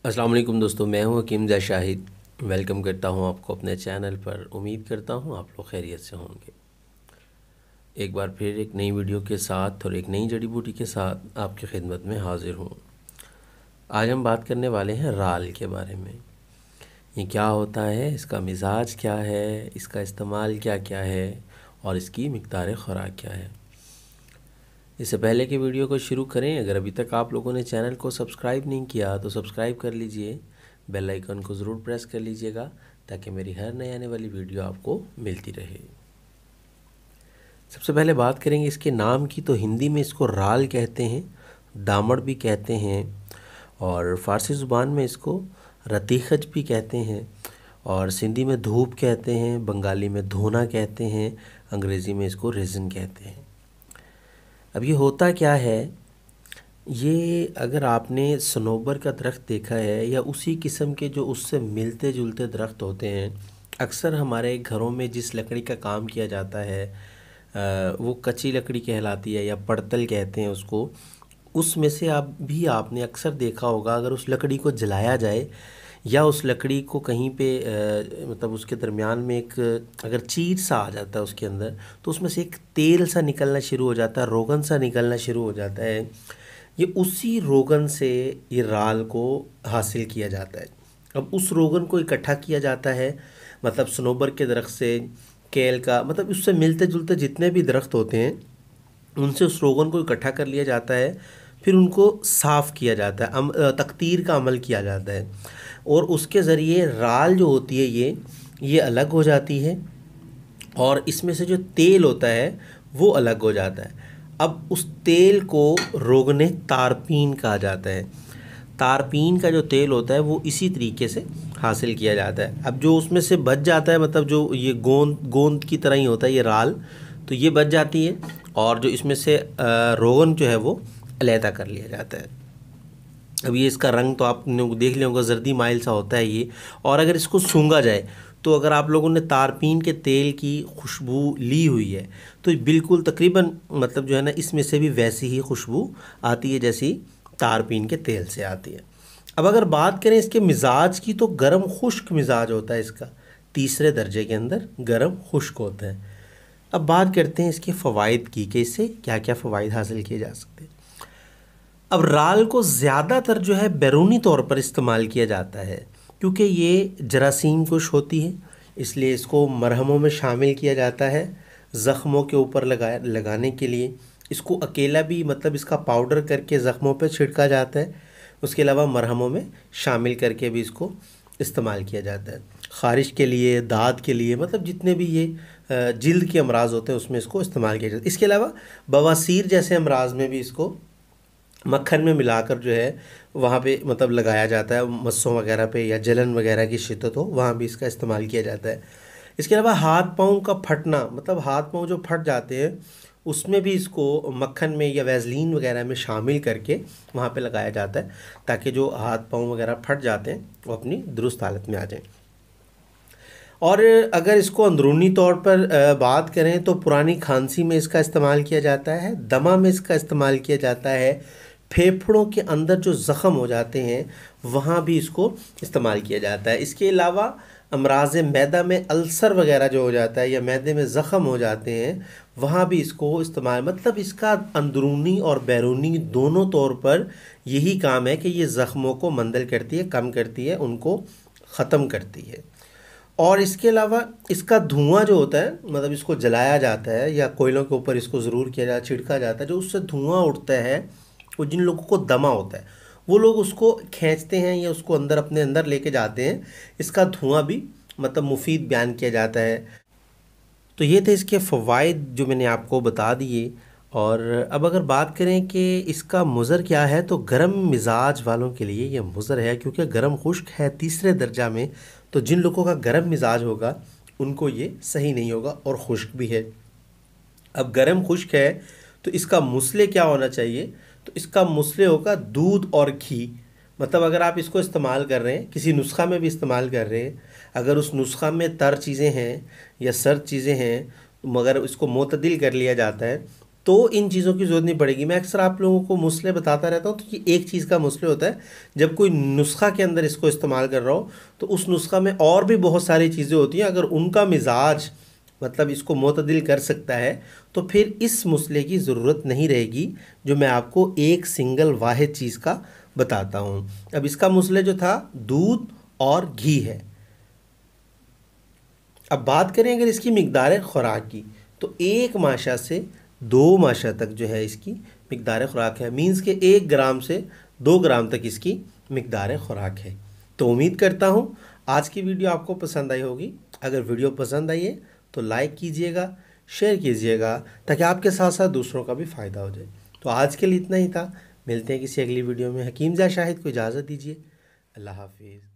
अस्सलाम वालेकुम दोस्तों, मैं हूं हकीम ज़ा शाहिद। वेलकम करता हूं आपको अपने चैनल पर। उम्मीद करता हूं आप लोग खैरियत से होंगे। एक बार फिर एक नई वीडियो के साथ और एक नई जड़ी बूटी के साथ आपकी खिदमत में हाजिर हूं। आज हम बात करने वाले हैं राल के बारे में। ये क्या होता है, इसका मिजाज क्या है, इसका इस्तेमाल क्या क्या है और इसकी मिक़दार ख़ुराक क्या है। इससे पहले कि वीडियो को शुरू करें, अगर अभी तक आप लोगों ने चैनल को सब्सक्राइब नहीं किया तो सब्सक्राइब कर लीजिए। बेल आइकन को ज़रूर प्रेस कर लीजिएगा ताकि मेरी हर नई आने वाली वीडियो आपको मिलती रहे। सबसे पहले बात करेंगे इसके नाम की। तो हिंदी में इसको राल कहते हैं, दामड़ भी कहते हैं, और फ़ारसी ज़ुबान में इसको रतीखज भी कहते हैं, और सिंधी में धूप कहते हैं, बंगाली में धोना कहते हैं, अंग्रेज़ी में इसको रेज़न कहते हैं। अब ये होता क्या है, ये अगर आपने सनोबर का दरख्त देखा है या उसी किस्म के जो उससे मिलते जुलते दरख्त होते हैं, अक्सर हमारे घरों में जिस लकड़ी का काम किया जाता है वो कच्ची लकड़ी कहलाती है या पड़तल कहते हैं उसको। उसमें से आपने अक्सर देखा होगा, अगर उस लकड़ी को जलाया जाए या उस लकड़ी को कहीं पे मतलब उसके दरमियान में एक अगर चीर सा आ जाता है उसके अंदर, तो उसमें से एक तेल सा निकलना शुरू हो जाता है, रोगन सा निकलना शुरू हो जाता है। ये उसी रोगन से ये राल को हासिल किया जाता है। अब उस रोगन को इकट्ठा किया जाता है, मतलब सनोबर के दरख्त से, केल का, मतलब उससे मिलते जुलते जितने भी दरख्त होते हैं उनसे उस रोगन को इकट्ठा कर लिया जाता है। फिर उनको साफ़ किया जाता है, तकतीर का अमल किया जाता है, और उसके ज़रिए राल जो होती है ये अलग हो जाती है, और इसमें से जो तेल होता है वो अलग हो जाता है। अब उस तेल को रोगने तारपीन कहा जाता है। तारपीन का जो तेल होता है वो इसी तरीके से हासिल किया जाता है। अब जो उसमें से बच जाता है, मतलब जो ये गोंद गोंद की तरह ही होता है ये राल, तो ये बच जाती है, और जो इसमें से रोगन जो है वो अलहदा कर लिया जाता है। अब ये इसका रंग तो आपने देख लिया होगा, जर्दी माइल सा होता है ये। और अगर इसको सूंघा जाए तो अगर आप लोगों ने तारपीन के तेल की खुशबू ली हुई है तो बिल्कुल तकरीबन मतलब जो है ना, इसमें से भी वैसी ही खुशबू आती है जैसी तारपीन के तेल से आती है। अब अगर बात करें इसके मिजाज की, तो गरम खुश्क मिजाज होता है इसका, तीसरे दर्जे के अंदर गरम खुश्क होता है। अब बात करते हैं इसके फ़वाइद की कि इससे क्या क्या फ़वाइद हासिल किए जा सकते हैं। अब राल को ज़्यादातर जो है बैरूनी तौर पर इस्तेमाल किया जाता है, क्योंकि ये जरासीम कुश होती है, इसलिए इसको मरहमों में शामिल किया जाता है ज़ख्मों के ऊपर लगाने के लिए। इसको अकेला भी, मतलब इसका पाउडर करके ज़ख्मों पे छिड़का जाता है। उसके अलावा मरहमों में शामिल करके भी इसको इस्तेमाल किया जाता है, ख़ारिश के लिए, दाद के लिए, मतलब जितने भी ये जिल्द के अमराज होते हैं उसमें इसको इस्तेमाल किया जाता है। इसके अलावा बवासीर जैसे अमराज में भी इसको मक्खन में मिलाकर जो है वहाँ पे मतलब लगाया जाता है, मस्सों वगैरह पे या जलन वगैरह की शिद्दत हो वहाँ भी इसका इस्तेमाल किया जाता है। इसके अलावा हाथ पाँव का फटना, मतलब हाथ पाँव जो फट जाते हैं उसमें भी इसको मक्खन में या वैसलीन वगैरह में शामिल करके वहाँ पे लगाया जाता है, ताकि जो हाथ पाँव वगैरह फट जाते हैं वो अपनी दुरुस्त हालत में आ जाएं। और अगर इसको अंदरूनी तौर पर बात करें तो पुरानी खांसी में इसका इस्तेमाल किया जाता है, दमा में इसका इस्तेमाल किया जाता है, फेफड़ों के अंदर जो ज़ख़म हो जाते हैं वहाँ भी इसको इस्तेमाल किया जाता है। इसके अलावा अमराज मैदा में अल्सर वगैरह जो हो जाता है या मैदे में ज़ख़म हो जाते हैं वहाँ भी इसको इस्तेमाल, मतलब इसका अंदरूनी और बैरूनी दोनों तौर पर यही काम है कि ये ज़ख़मों को मंदल करती है, कम करती है, उनको ख़त्म करती है। और इसके अलावा इसका धुआं जो होता है, मतलब इसको जलाया जाता है या कोयलों के ऊपर इसको ज़रूर किया जाता, छिड़का जाता है, जो उससे धुआं उठता है वो जिन लोगों को दमा होता है वो लोग उसको खींचते हैं या उसको अंदर अपने अंदर लेके जाते हैं। इसका धुआं भी मतलब मुफीद बयान किया जाता है। तो ये थे इसके फ़वाइद जो मैंने आपको बता दिए। और अब अगर बात करें कि इसका मुज़र क्या है, तो गर्म मिजाज वालों के लिए ये मुज़र है, क्योंकि गर्म खुश्क है तीसरे दर्जा में, तो जिन लोगों का गर्म मिजाज होगा उनको ये सही नहीं होगा, और खुश्क भी है। अब गर्म खुश्क है तो इसका मुसले क्या होना चाहिए, तो इसका मुसले होगा दूध और घी। मतलब अगर आप इसको इस्तेमाल कर रहे हैं, किसी नुस्खा में भी इस्तेमाल कर रहे हैं, अगर उस नुस्खा में तर चीज़ें हैं या सर्द चीज़ें हैं, मगर इसको मोतदिल कर लिया जाता है तो इन चीज़ों की ज़रूरत नहीं पड़ेगी। मैं अक्सर आप लोगों को मुस्ले बताता रहता हूँ, तो ये एक चीज़ का मुस्ले होता है। जब कोई नुस्खा के अंदर इसको इस्तेमाल कर रहा हो तो उस नुस्खा में और भी बहुत सारी चीज़ें होती हैं, अगर उनका मिजाज मतलब इसको मोतदिल कर सकता है तो फिर इस मुस्ले की ज़रूरत नहीं रहेगी, जो मैं आपको एक सिंगल वाहिद चीज़ का बताता हूँ। अब इसका मुस्ले जो था दूध और घी है। अब बात करें अगर इसकी मिकदार ख़ुराक की, तो 1 माशा से 2 माशा तक जो है इसकी मिकदार ख़ुराक है। मीन्स के 1 ग्राम से 2 ग्राम तक इसकी मिकदार ख़ुराक है। तो उम्मीद करता हूँ आज की वीडियो आपको पसंद आई होगी। अगर वीडियो पसंद आई है तो लाइक कीजिएगा, शेयर कीजिएगा, ताकि आपके साथ साथ दूसरों का भी फ़ायदा हो जाए। तो आज के लिए इतना ही था। मिलते हैं किसी अगली वीडियो में। हकीम ज़ा शाहिद को इजाज़त दीजिए। अल्लाह हाफिज़।